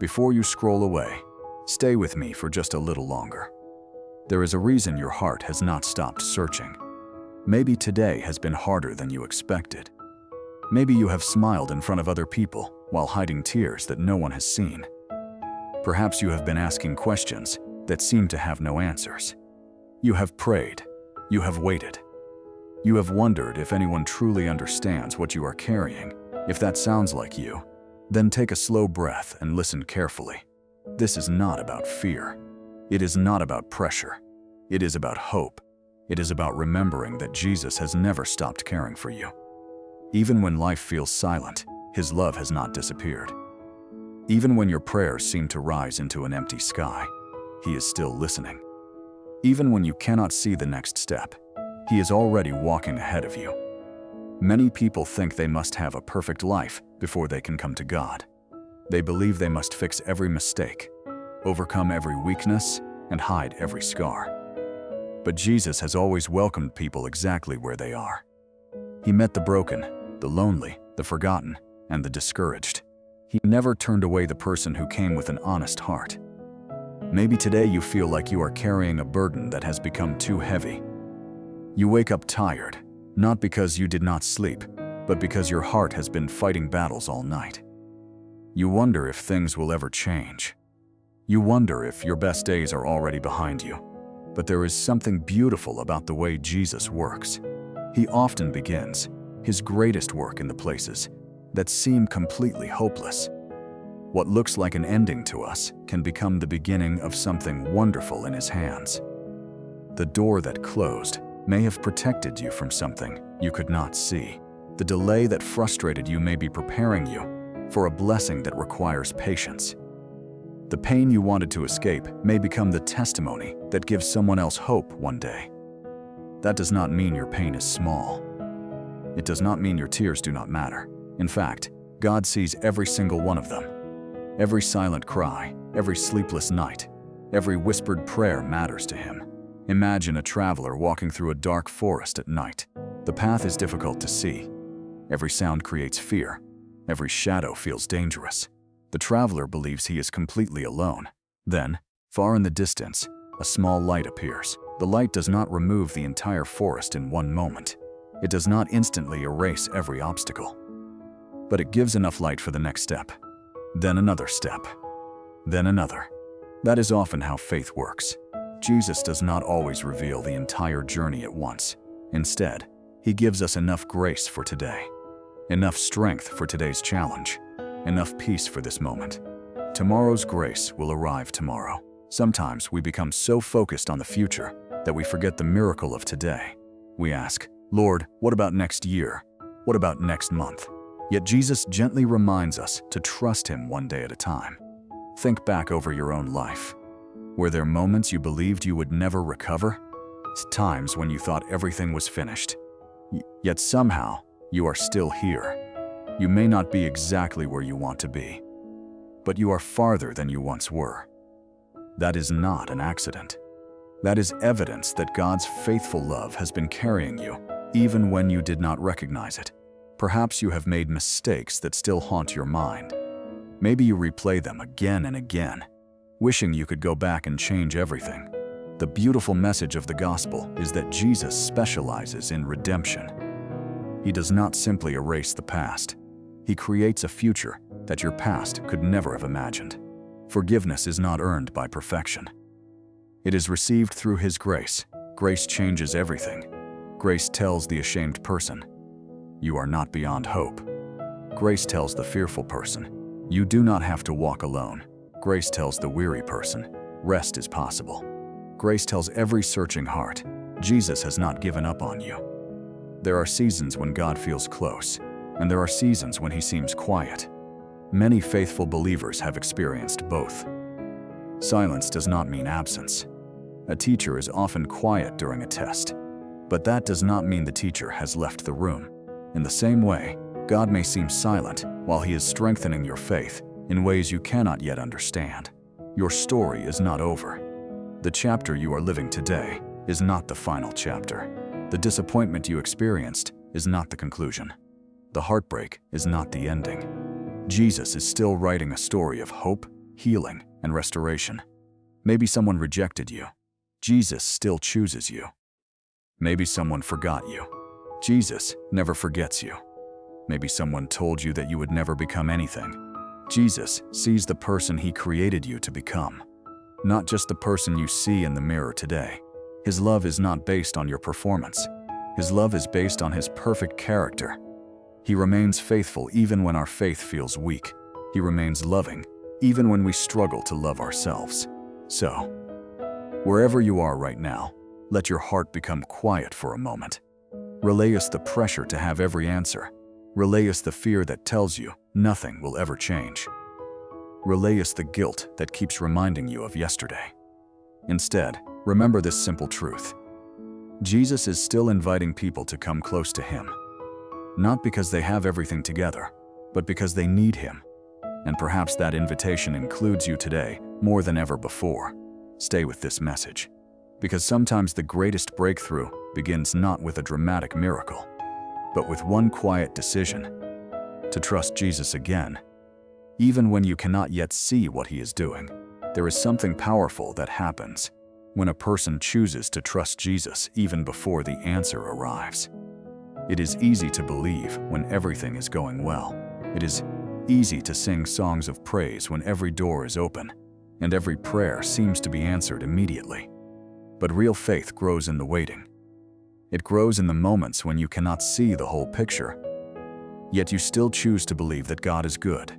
Before you scroll away, stay with me for just a little longer. There is a reason your heart has not stopped searching. Maybe today has been harder than you expected. Maybe you have smiled in front of other people while hiding tears that no one has seen. Perhaps you have been asking questions that seem to have no answers. You have prayed. You have waited. You have wondered if anyone truly understands what you are carrying. If that sounds like you, then take a slow breath and listen carefully. This is not about fear. It is not about pressure. It is about hope. It is about remembering that Jesus has never stopped caring for you. Even when life feels silent, His love has not disappeared. Even when your prayers seem to rise into an empty sky, He is still listening. Even when you cannot see the next step, He is already walking ahead of you. Many people think they must have a perfect life before they can come to God. They believe they must fix every mistake, overcome every weakness, and hide every scar. But Jesus has always welcomed people exactly where they are. He met the broken, the lonely, the forgotten, and the discouraged. He never turned away the person who came with an honest heart. Maybe today you feel like you are carrying a burden that has become too heavy. You wake up tired, not because you did not sleep, but because your heart has been fighting battles all night. You wonder if things will ever change. You wonder if your best days are already behind you. But there is something beautiful about the way Jesus works. He often begins His greatest work in the places that seem completely hopeless. What looks like an ending to us can become the beginning of something wonderful in His hands. The door that closed may have protected you from something you could not see. The delay that frustrated you may be preparing you for a blessing that requires patience. The pain you wanted to escape may become the testimony that gives someone else hope one day. That does not mean your pain is small. It does not mean your tears do not matter. In fact, God sees every single one of them. Every silent cry, every sleepless night, every whispered prayer matters to Him. Imagine a traveler walking through a dark forest at night. The path is difficult to see. Every sound creates fear. Every shadow feels dangerous. The traveler believes he is completely alone. Then, far in the distance, a small light appears. The light does not remove the entire forest in one moment. It does not instantly erase every obstacle. But it gives enough light for the next step. Then another step. Then another. That is often how faith works. Jesus does not always reveal the entire journey at once. Instead, He gives us enough grace for today, enough strength for today's challenge, enough peace for this moment. Tomorrow's grace will arrive tomorrow. Sometimes we become so focused on the future that we forget the miracle of today. We ask, Lord, what about next year? What about next month? Yet Jesus gently reminds us to trust Him one day at a time. Think back over your own life. Were there moments you believed you would never recover? Times when you thought everything was finished. Yet somehow, you are still here. You may not be exactly where you want to be, but you are farther than you once were. That is not an accident. That is evidence that God's faithful love has been carrying you, even when you did not recognize it. Perhaps you have made mistakes that still haunt your mind. Maybe you replay them again and again, wishing you could go back and change everything. The beautiful message of the gospel is that Jesus specializes in redemption. He does not simply erase the past. He creates a future that your past could never have imagined. Forgiveness is not earned by perfection. It is received through His grace. Grace changes everything. Grace tells the ashamed person, you are not beyond hope. Grace tells the fearful person, you do not have to walk alone. Grace tells the weary person, rest is possible. Grace tells every searching heart, Jesus has not given up on you. There are seasons when God feels close, and there are seasons when He seems quiet. Many faithful believers have experienced both. Silence does not mean absence. A teacher is often quiet during a test, but that does not mean the teacher has left the room. In the same way, God may seem silent while He is strengthening your faith in ways you cannot yet understand. Your story is not over. The chapter you are living today is not the final chapter. The disappointment you experienced is not the conclusion. The heartbreak is not the ending. Jesus is still writing a story of hope, healing, and restoration. Maybe someone rejected you. Jesus still chooses you. Maybe someone forgot you. Jesus never forgets you. Maybe someone told you that you would never become anything. Jesus sees the person He created you to become, not just the person you see in the mirror today. His love is not based on your performance. His love is based on His perfect character. He remains faithful even when our faith feels weak. He remains loving even when we struggle to love ourselves. So, wherever you are right now, let your heart become quiet for a moment. Relay us the pressure to have every answer. Relay us the fear that tells you nothing will ever change. Relay us the guilt that keeps reminding you of yesterday. Instead, remember this simple truth. Jesus is still inviting people to come close to Him. Not because they have everything together, but because they need Him. And perhaps that invitation includes you today more than ever before. Stay with this message, because sometimes the greatest breakthrough begins not with a dramatic miracle, but with one quiet decision to trust Jesus again. Even when you cannot yet see what He is doing, there is something powerful that happens when a person chooses to trust Jesus even before the answer arrives. It is easy to believe when everything is going well. It is easy to sing songs of praise when every door is open and every prayer seems to be answered immediately. But real faith grows in the waiting. It grows in the moments when you cannot see the whole picture, yet you still choose to believe that God is good.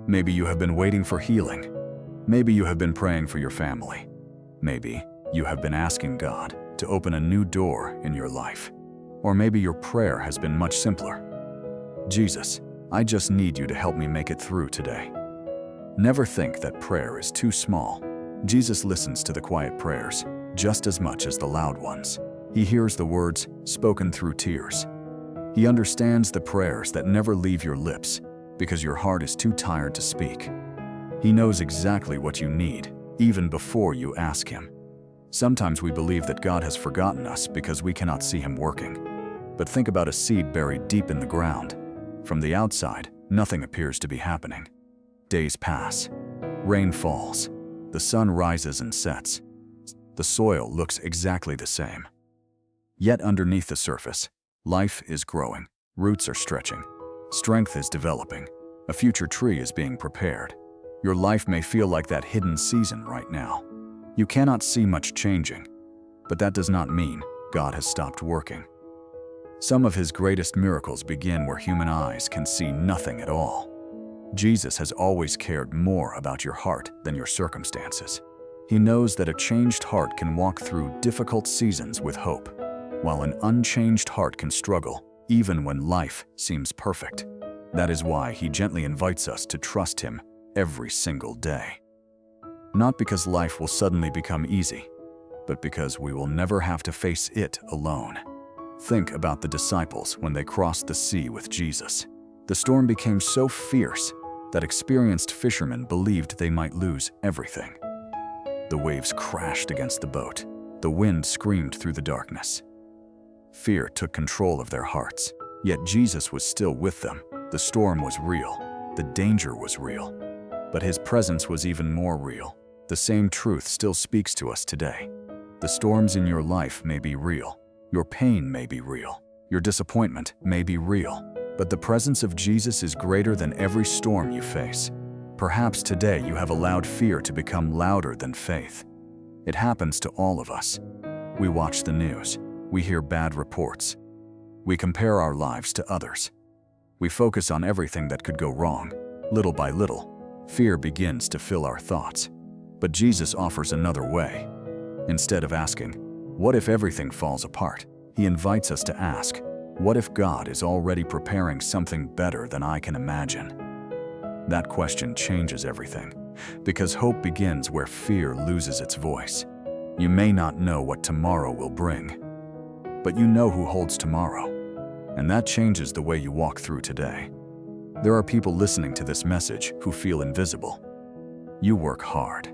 Maybe you have been waiting for healing. Maybe you have been praying for your family. Maybe you have been asking God to open a new door in your life. Or maybe your prayer has been much simpler. Jesus, I just need you to help me make it through today. Never think that prayer is too small. Jesus listens to the quiet prayers just as much as the loud ones. He hears the words spoken through tears. He understands the prayers that never leave your lips because your heart is too tired to speak. He knows exactly what you need, even before you ask Him. Sometimes we believe that God has forgotten us because we cannot see Him working. But think about a seed buried deep in the ground. From the outside, nothing appears to be happening. Days pass. Rain falls. The sun rises and sets. The soil looks exactly the same. Yet underneath the surface, life is growing. Roots are stretching. Strength is developing. A future tree is being prepared. Your life may feel like that hidden season right now. You cannot see much changing, but that does not mean God has stopped working. Some of His greatest miracles begin where human eyes can see nothing at all. Jesus has always cared more about your heart than your circumstances. He knows that a changed heart can walk through difficult seasons with hope, while an unchanged heart can struggle even when life seems perfect. That is why He gently invites us to trust Him every single day. Not because life will suddenly become easy, but because we will never have to face it alone. Think about the disciples when they crossed the sea with Jesus. The storm became so fierce that experienced fishermen believed they might lose everything. The waves crashed against the boat. The wind screamed through the darkness. Fear took control of their hearts, yet Jesus was still with them. The storm was real. The danger was real. But His presence was even more real. The same truth still speaks to us today. The storms in your life may be real. Your pain may be real. Your disappointment may be real. But the presence of Jesus is greater than every storm you face. Perhaps today you have allowed fear to become louder than faith. It happens to all of us. We watch the news. We hear bad reports. We compare our lives to others. We focus on everything that could go wrong. Little by little, fear begins to fill our thoughts. But Jesus offers another way. Instead of asking, "What if everything falls apart?" He invites us to ask, "What if God is already preparing something better than I can imagine?" That question changes everything, because hope begins where fear loses its voice. You may not know what tomorrow will bring, but you know who holds tomorrow, and that changes the way you walk through today. There are people listening to this message who feel invisible. You work hard.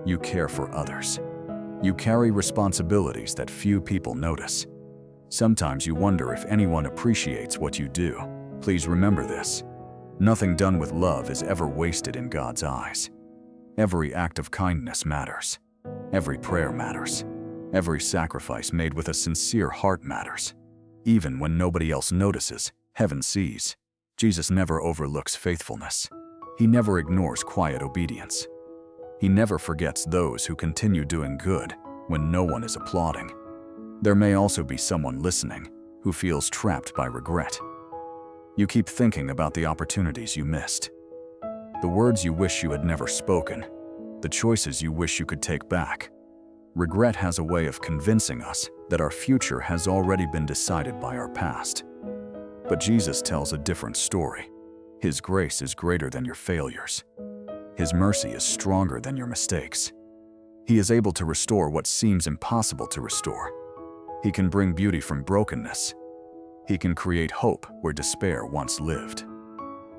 You care for others. You carry responsibilities that few people notice. Sometimes you wonder if anyone appreciates what you do. Please remember this. Nothing done with love is ever wasted in God's eyes. Every act of kindness matters. Every prayer matters. Every sacrifice made with a sincere heart matters. Even when nobody else notices, heaven sees. Jesus never overlooks faithfulness. He never ignores quiet obedience. He never forgets those who continue doing good when no one is applauding. There may also be someone listening who feels trapped by regret. You keep thinking about the opportunities you missed, the words you wish you had never spoken, the choices you wish you could take back. Regret has a way of convincing us that our future has already been decided by our past. But Jesus tells a different story. His grace is greater than your failures. His mercy is stronger than your mistakes. He is able to restore what seems impossible to restore. He can bring beauty from brokenness. He can create hope where despair once lived.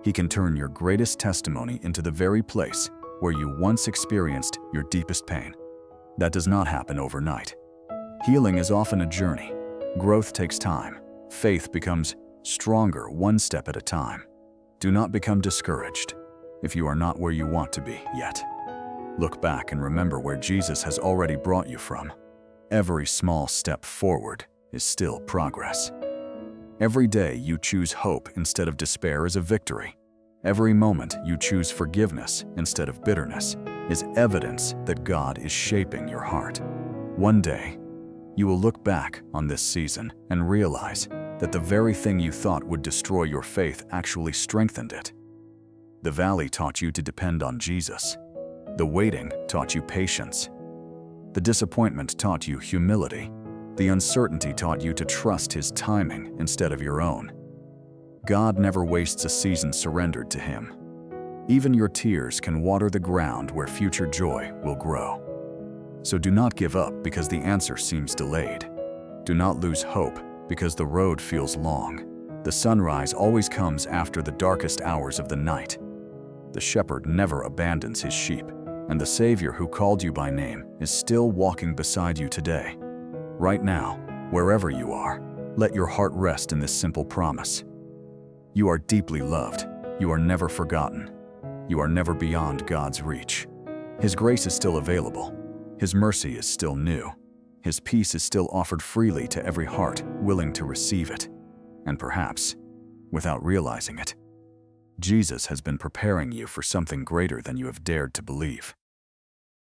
He can turn your greatest testimony into the very place where you once experienced your deepest pain. That does not happen overnight. Healing is often a journey. Growth takes time. Faith becomes stronger one step at a time. Do not become discouraged if you are not where you want to be yet. Look back and remember where Jesus has already brought you from. Every small step forward is still progress. Every day you choose hope instead of despair is a victory. Every moment you choose forgiveness instead of bitterness is evidence that God is shaping your heart. One day, you will look back on this season and realize that the very thing you thought would destroy your faith actually strengthened it. The valley taught you to depend on Jesus. The waiting taught you patience. The disappointment taught you humility. The uncertainty taught you to trust His timing instead of your own. God never wastes a season surrendered to Him. Even your tears can water the ground where future joy will grow. So do not give up because the answer seems delayed. Do not lose hope because the road feels long. The sunrise always comes after the darkest hours of the night. The shepherd never abandons his sheep, and the Savior who called you by name is still walking beside you today. Right now, wherever you are, let your heart rest in this simple promise. You are deeply loved. You are never forgotten. You are never beyond God's reach. His grace is still available. His mercy is still new. His peace is still offered freely to every heart willing to receive it. And perhaps, without realizing it, Jesus has been preparing you for something greater than you have dared to believe.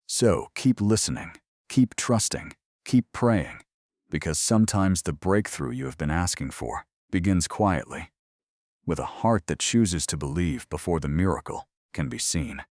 So keep listening, keep trusting, keep praying, because sometimes the breakthrough you have been asking for begins quietly, with a heart that chooses to believe before the miracle can be seen.